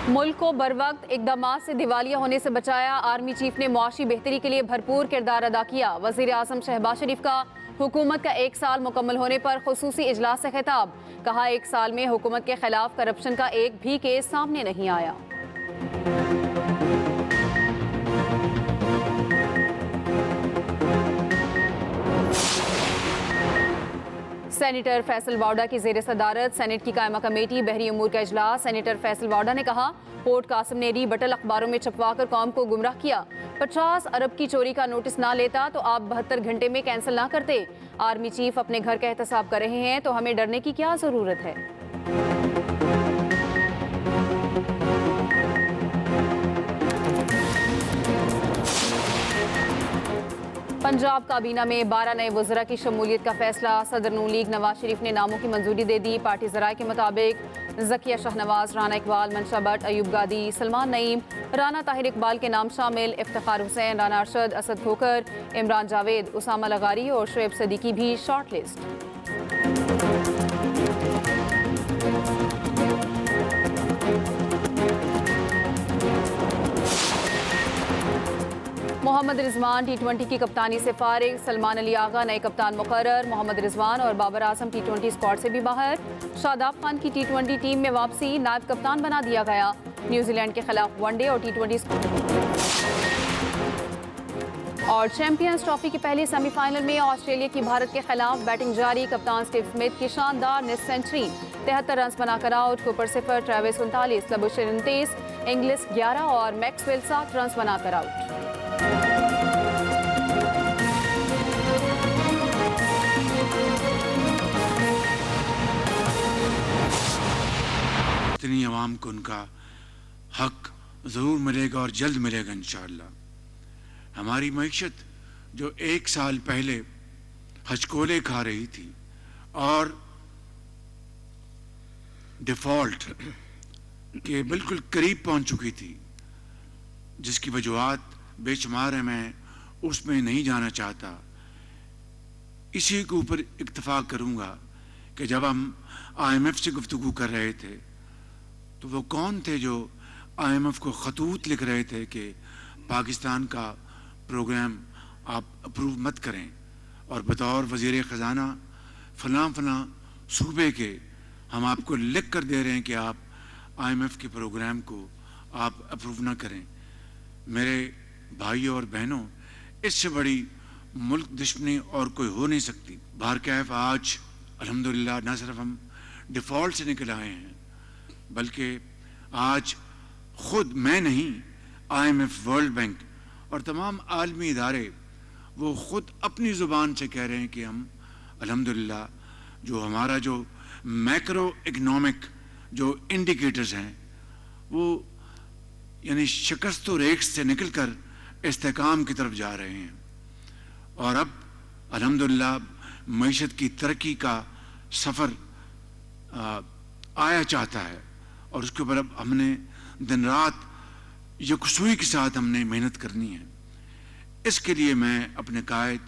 ملک کو بروقت اقدامات سے دیوالیہ ہونے سے بچایا، آرمی چیف نے معاشی بہتری کے لیے بھرپور کردار ادا کیا۔ وزیر اعظم شہباز شریف کا حکومت کا 1 سال مکمل ہونے پر خصوصی اجلاس سے خطاب، کہا 1 سال میں حکومت کے خلاف کرپشن کا ایک بھی کیس سامنے نہیں آیا۔ سینیٹر فیصل واڈا کی زیر صدارت سینیٹ کی قائمہ کمیٹی بحری امور کا اجلاس۔ سینیٹر فیصل واڈا نے کہا پورٹ قاسم نے ری بٹل اخباروں میں چھپوا کر قوم کو گمراہ کیا۔ 50 ارب کی چوری کا نوٹس نہ لیتا تو آپ 72 گھنٹے میں کینسل نہ کرتے۔ آرمی چیف اپنے گھر کا احتساب کر رہے ہیں تو ہمیں ڈرنے کی کیا ضرورت ہے؟ پنجاب کابینہ میں 12 نئے وزراء کی شمولیت کا فیصلہ۔ صدر نون لیگ نواز شریف نے ناموں کی منظوری دے دی۔ پارٹی ذرائع کے مطابق ذکیہ شاہنواز، رانا اقبال، منشا بٹ، ایوب گادی، سلمان نعیم، رانا طاہر اقبال کے نام شامل۔ افتخار حسین، رانا ارشد، اسد کھوکھر، عمران جاوید، اسامہ لغاری اور شعیب صدیقی بھی شارٹ لسٹ۔ محمد رضوان T20 کی کپتانی سے فارغ۔ سلمان علی آغا نئے کپتان مقرر۔ محمد رضوان اور بابر اعظم T20 اسکواڈ سے بھی باہر۔ شاداب خان کی T20 ٹیم میں واپسی، نائب کپتان بنا دیا گیا۔ نیوزی لینڈ کے خلاف ون ڈے اور T20 اور چیمپئنز ٹرافی کی پہلی سیمی فائنل میں آسٹریلیا کی بھارت کے خلاف بیٹنگ جاری۔ کپتان اسٹیو اسمتھ کی شاندار نصف سنچری، 73 رنز بنا کر آؤٹ۔ کوپر 0، ٹریوس 39، لبوشر 29، انگلس 11 اور میکسویل 7 رنز بنا کر آؤٹ۔ اتنی عوام کو ان کا حق ضرور ملے گا اور جلد ملے گا انشاءاللہ۔ ہماری معیشت جو 1 سال پہلے ہچکولے کھا رہی تھی اور ڈیفالٹ کے بالکل قریب پہنچ چکی تھی، جس کی وجوہات بے شمار ہیں، میں اس میں نہیں جانا چاہتا۔ اسی کے اوپر اکتفا کروں گا کہ جب ہم IMF سے گفتگو کر رہے تھے تو وہ کون تھے جو IMF کو خطوط لکھ رہے تھے کہ پاکستان کا پروگرام آپ اپروو مت کریں، اور بطور وزیر خزانہ فلاں فلاں صوبے کے ہم آپ کو لکھ کر دے رہے ہیں کہ آپ IMF کے پروگرام کو آپ اپروو نہ کریں۔ میرے بھائیوں اور بہنوں، اس سے بڑی ملک دشمنی اور کوئی ہو نہیں سکتی۔ بہرکیف آج الحمدللہ نہ صرف ہم ڈیفالٹ سے نکل آئے ہیں، بلکہ آج خود میں نہیں، IMF، ورلڈ بینک اور تمام عالمی ادارے وہ خود اپنی زبان سے کہہ رہے ہیں کہ ہم الحمدللہ جو ہمارا جو میکرو اکنامک جو انڈیکیٹرز ہیں وہ یعنی شکست و ریکس سے نکل کر استحکام کی طرف جا رہے ہیں، اور اب الحمدللہ معیشت کی ترقی کا سفر آیا چاہتا ہے، اور اس کے اوپر اب ہم نے دن رات یکسوئی کے ساتھ ہم نے محنت کرنی ہے۔ اس کے لیے میں اپنے قائد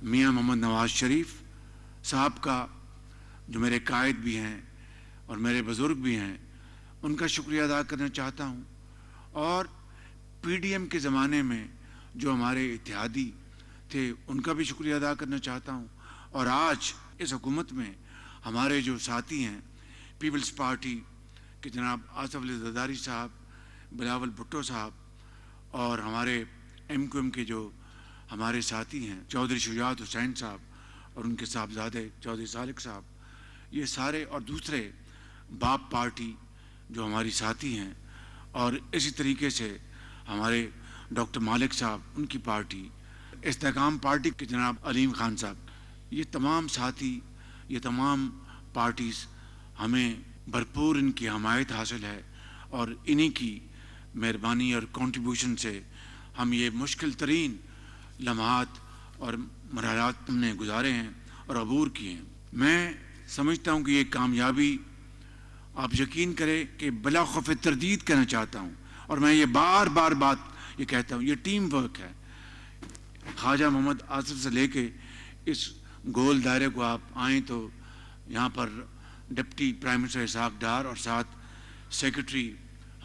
میاں محمد نواز شریف صاحب کا، جو میرے قائد بھی ہیں اور میرے بزرگ بھی ہیں، ان کا شکریہ ادا کرنا چاہتا ہوں، اور PDM کے زمانے میں جو ہمارے اتحادی تھے ان کا بھی شکریہ ادا کرنا چاہتا ہوں، اور آج اس حکومت میں ہمارے جو ساتھی ہیں پیپلز پارٹی کہ جناب آصف علی زرداری صاحب، بلاول بھٹو صاحب، اور ہمارے MQM کے جو ہمارے ساتھی ہیں چودھری شجاعت حسین صاحب اور ان کے صاحبزادے چودھری سالک صاحب، یہ سارے، اور دوسرے باپ پارٹی جو ہماری ساتھی ہیں، اور اسی طریقے سے ہمارے ڈاکٹر مالک صاحب ان کی پارٹی، استحکام پارٹی کے جناب علیم خان صاحب، یہ تمام ساتھی، یہ تمام پارٹیز، ہمیں بھرپور ان کی حمایت حاصل ہے، اور انہی کی مہربانی اور کنٹریبیوشن سے ہم یہ مشکل ترین لمحات اور مرحلات ہم نے گزارے ہیں اور عبور کیے ہیں۔ میں سمجھتا ہوں کہ یہ کامیابی، آپ یقین کریں کہ بلا خوف تردید کہنا چاہتا ہوں، اور میں یہ بار بار بات یہ کہتا ہوں، یہ ٹیم ورک ہے۔ خواجہ محمد آصف سے لے کے اس گول دائرے کو آپ آئیں تو یہاں پر deputy prime minister Ishaq Dar اور ساتھ سیکرٹری